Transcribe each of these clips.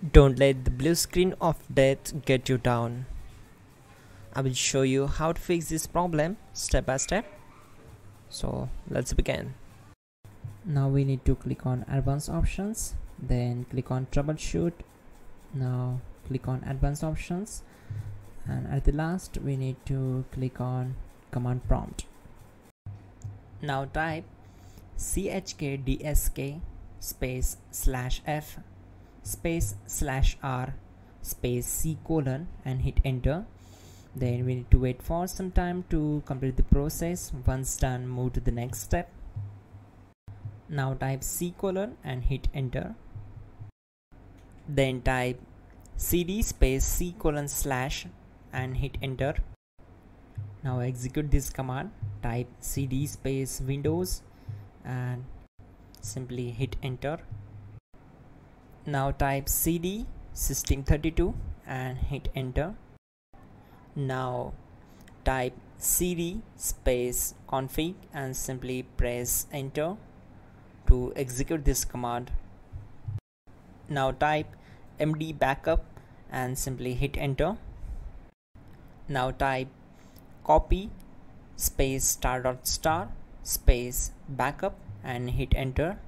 Don't let the blue screen of death get you down. I will show you how to fix this problem step by step. So let's begin. Now we need to click on advanced options, then click on troubleshoot. Now click on advanced options, and at the last we need to click on command prompt. Now type chkdsk space /f space /r space c colon and hit enter. Then we need to wait for some time to complete the process. Once done, move to the next step. Now type c colon and hit enter. Then type cd space c colon / and hit enter. Now execute this command. Type cd space windows and simply hit enter. Now type cd system32 and hit enter. Now type cd space config and simply press enter to execute this command. Now type md backup and simply hit enter. Now type copy space ** space backup and hit enter.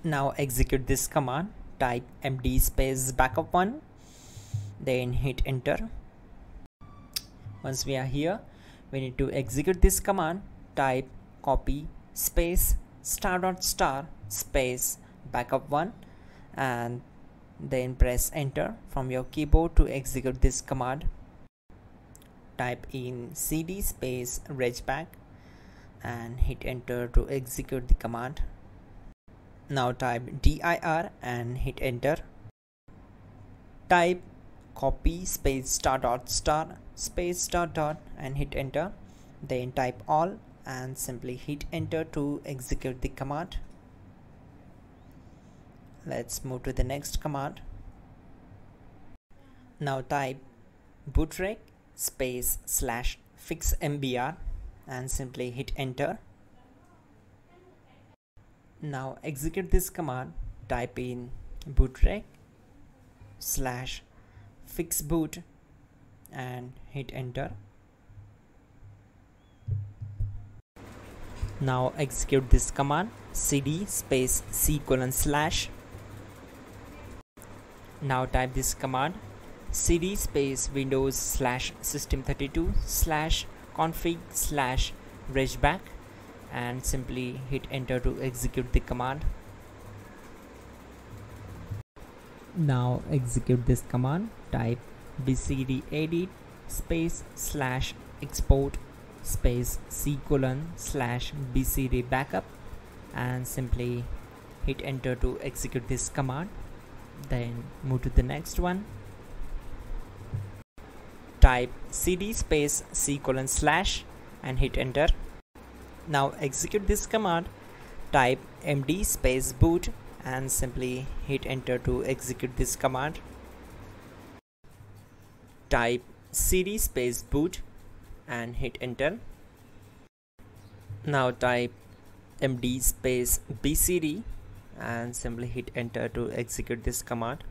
Now execute this command. Type md space backup1, then hit enter. Once we are here, we need to execute this command. Type copy space ** space backup1 and then press enter from your keyboard to execute this command. Type in cd space regback and hit enter to execute the command. Now type dir and hit enter. Type copy space ** space .. and hit enter. Then type all and simply hit enter to execute the command. Let's move to the next command. Now type bootrec space /fixmbr and simply hit enter. Now execute this command. Type in bootrec /fixboot and hit enter. Now execute this command. cd space c colon /. Now type this command. cd space windows /system32 /config /regback and simply hit enter to execute the command. Now execute this command. Type bcd edit space /export space c colon /bcd backup and simply hit enter to execute this command. Then move to the next one. Type cd space c colon / and hit enter. Now execute this command. Type md space boot and simply hit enter to execute this command. Type cd space boot and hit enter. Now type md space bcd and simply hit enter to execute this command.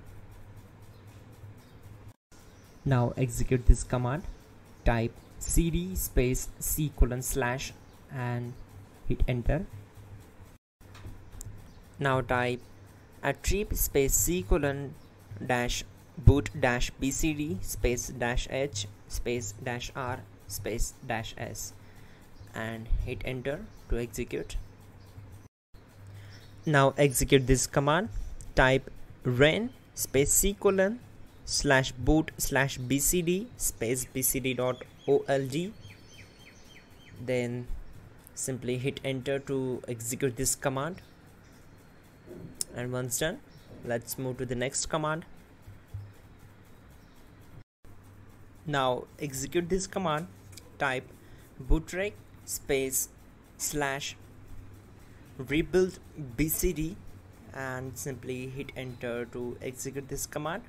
Now execute this command. Type cd space c colon / and hit enter. Now type attrib space c colon -boot -bcd space -h space -r space -s and hit enter to execute. Now execute this command. Type ren space c colon /boot /bcd space bcd.olg. Then simply hit enter to execute this command. And once done, let's move to the next command. Now execute this command. Type bootrec space /rebuild bcd and simply hit enter to execute this command.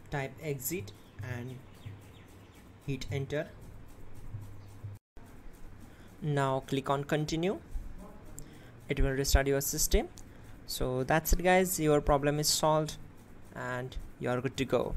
Type exit and hit enter. Now click on continue. It will restart your system. So that's it guys, your problem is solved and you're good to go.